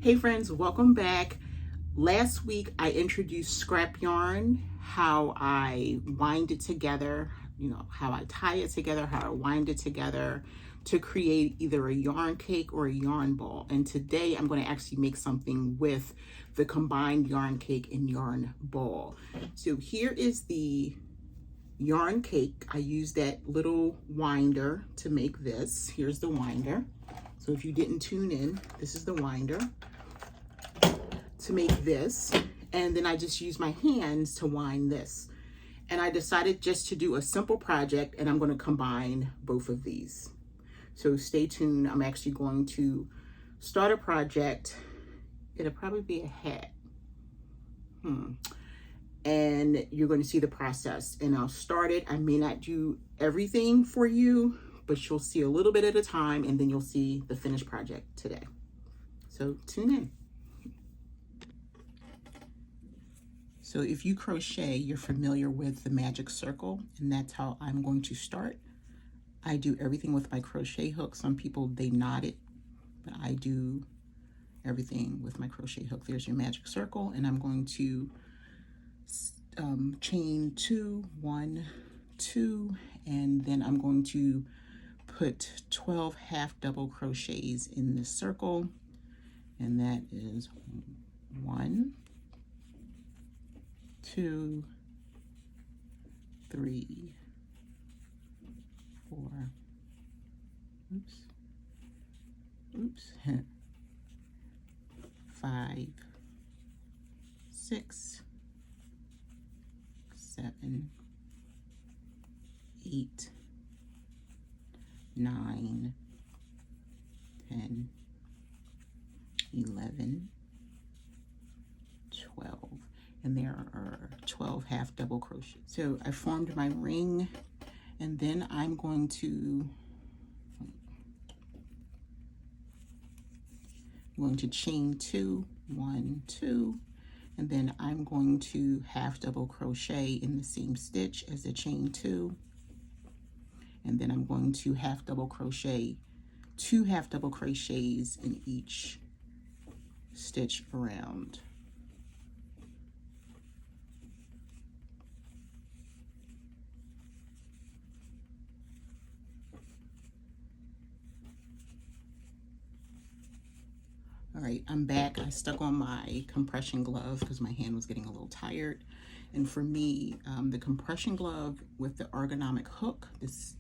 Hey friends, welcome back. Last week I introduced scrap yarn, how I wind it together, how I tie it together, how I wind it together to create either a yarn cake or a yarn ball. And today I'm going to actually make something with the combined yarn cake and yarn ball. So here is the yarn cake. I used that little winder to make this. Here's the winder. So if you didn't tune in, this is the winder to make this. And then I just use my hands to wind this. And I decided just to do a simple project, and I'm going to combine both of these. So stay tuned. I'm actually going to start a project. It'll probably be a hat. And you're going to see the process, and I'll start it. I may not do everything for you, but you'll see a little bit at a time, and then you'll see the finished project today. So tune in. So if you crochet, you're familiar with the magic circle, and that's how I'm going to start. I do everything with my crochet hook. Some people, they knot it, but I do everything with my crochet hook. There's your magic circle, and I'm going to chain 2, 1, 2, and then I'm going to put 12 half double crochets in this circle, and that is 1, 2, 3, 4, 5, 6, 7, 8, 9, 10, 11, 12. And there are 12 half double crochets. So I formed my ring, and then I'm going to chain 2, 1, 2, and then I'm going to half double crochet in the same stitch as the chain 2, and then I'm going to half double crochet 2 half double crochets in each stitch around. All right, I'm back. I stuck on my compression glove because my hand was getting a little tired. And for me, the compression glove with the ergonomic hook, this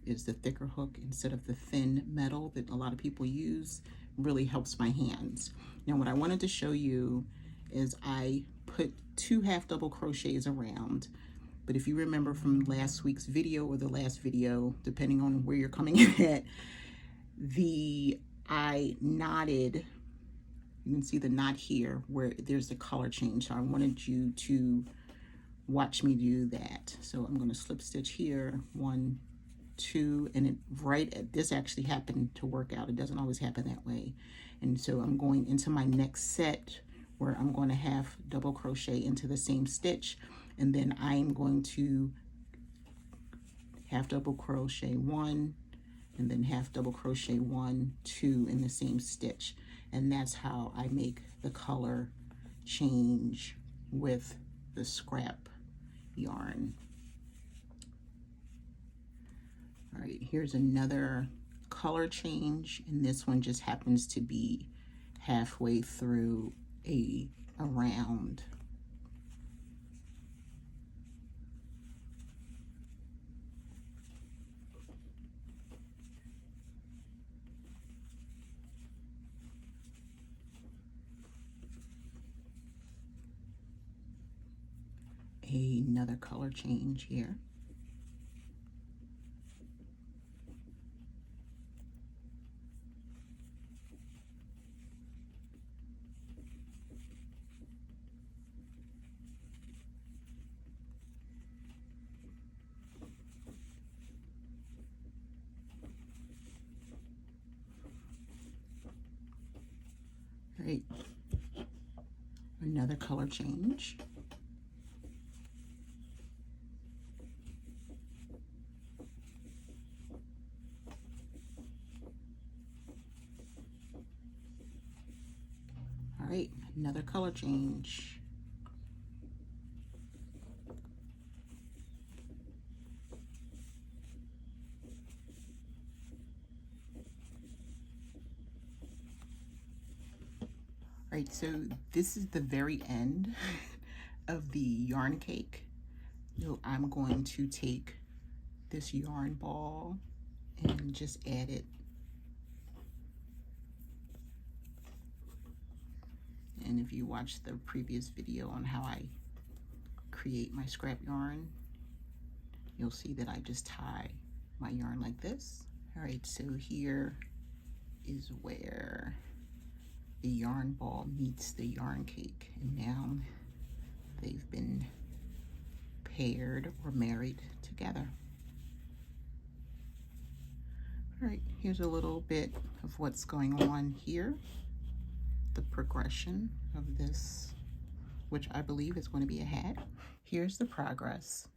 is the thicker hook instead of the thin metal that a lot of people use, really helps my hands. Now, what I wanted to show you is I put 2 half double crochets around. But if you remember from last week's video or the last video, depending on where you're coming in at, I knotted. You can see the knot here where there's a color change. So I wanted you to watch me do that. So I'm going to slip stitch here, 1, 2, and this actually happened to work out. It doesn't always happen that way. And so I'm going into my next set where I'm going to half double crochet into the same stitch, and then I'm going to half double crochet 1, and then half double crochet 1, 2 in the same stitch. And that's how I make the color change with the scrap yarn. All right, here's another color change, and this one just happens to be halfway through a round. Another color change here. All right, another color change. All right, another color change. All right, so this is the very end of the yarn cake. So I'm going to take this yarn ball and just add it. And if you watched the previous video on how I create my scrap yarn, you'll see that I just tie my yarn like this. All right, so here is where the yarn ball meets the yarn cake, and now they've been paired or married together. All right, here's a little bit of what's going on here, the progression of this, which I believe is going to be a hat. Here's the progress,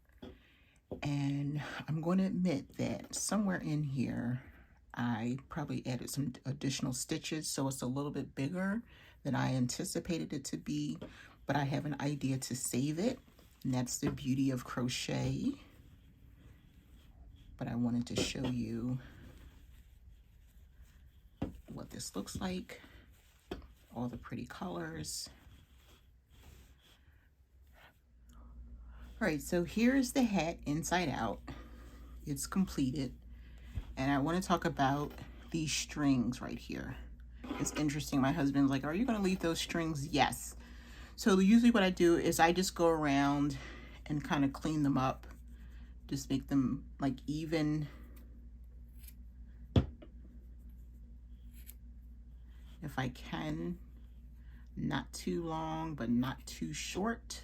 and I'm going to admit that somewhere in here I probably added some additional stitches, so it's a little bit bigger than I anticipated it to be, but I have an idea to save it, and that's the beauty of crochet. But I wanted to show you what this looks like, all the pretty colors. All right, so here's the hat inside out. It's completed. And I want to talk about these strings right here. It's interesting. My husband's like, are you going to leave those strings? Yes. So usually what I do is I just go around and kind of clean them up. Just make them like even. If I can, not too long, but not too short.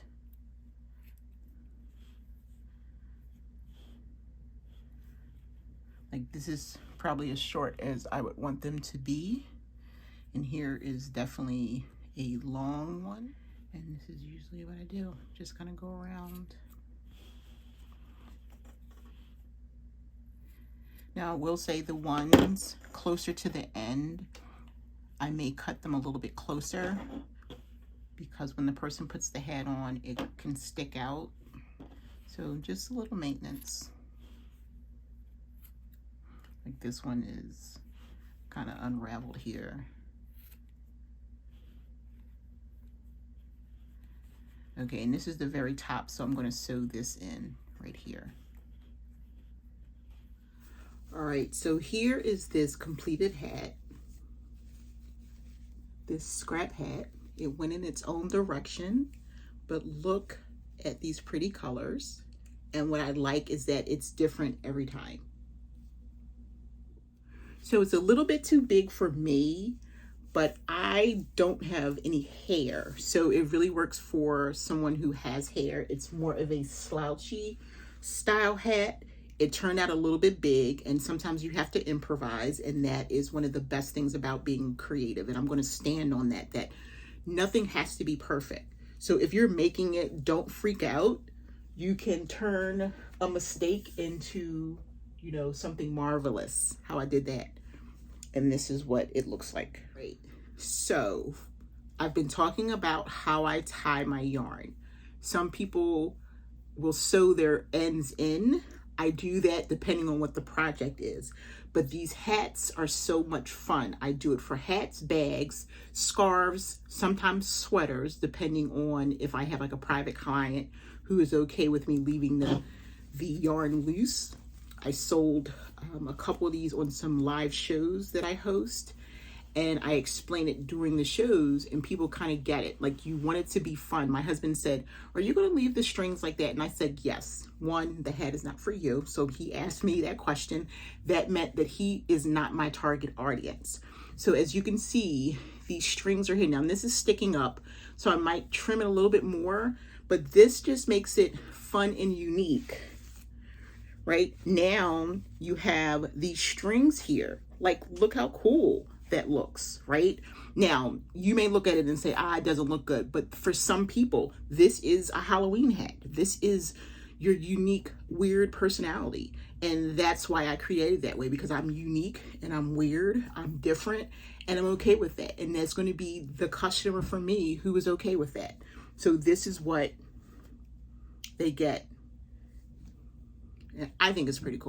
Like this is probably as short as I would want them to be. And here is definitely a long one. And this is usually what I do. Just kind of go around. Now I will say the ones closer to the end, I may cut them a little bit closer because when the person puts the hat on, it can stick out. So just a little maintenance. Like this one is kind of unraveled here. Okay, and this is the very top, so I'm going to sew this in right here. All right, so here is this completed hat. This scrap hat. It went in its own direction, but look at these pretty colors. And what I like is that it's different every time. So it's a little bit too big for me, but I don't have any hair. So it really works for someone who has hair. It's more of a slouchy style hat. It turned out a little bit big, and sometimes you have to improvise, and that is one of the best things about being creative. And I'm going to stand on that, that nothing has to be perfect. So if you're making it, don't freak out. You can turn a mistake into, you know, something marvelous. How I did that. And this is what it looks like. Great. So I've been talking about how I tie my yarn. Some people will sew their ends in. I do that depending on what the project is. But these hats are so much fun. I do it for hats, bags, scarves, sometimes sweaters, depending on if I have like a private client who is okay with me leaving the yarn loose. I sold a couple of these on some live shows that I host, and I explain it during the shows, and people kind of get it. Like, you want it to be fun. My husband said, are you going to leave the strings like that? And I said, yes. One, the hat is not for you. So he asked me that question. That meant that he is not my target audience. So as you can see, these strings are here. Now this is sticking up, so I might trim it a little bit more, but this just makes it fun and unique. Right now you have these strings here. Like, look how cool that looks, right? Now you may look at it and say, it doesn't look good, but for some people, this is a Halloween hat. This is your unique, weird personality. And that's why I created that way, because I'm unique and I'm weird, I'm different, and I'm okay with that. And that's going to be the customer for me who is okay with that. So this is what they get. And I think it's pretty cool.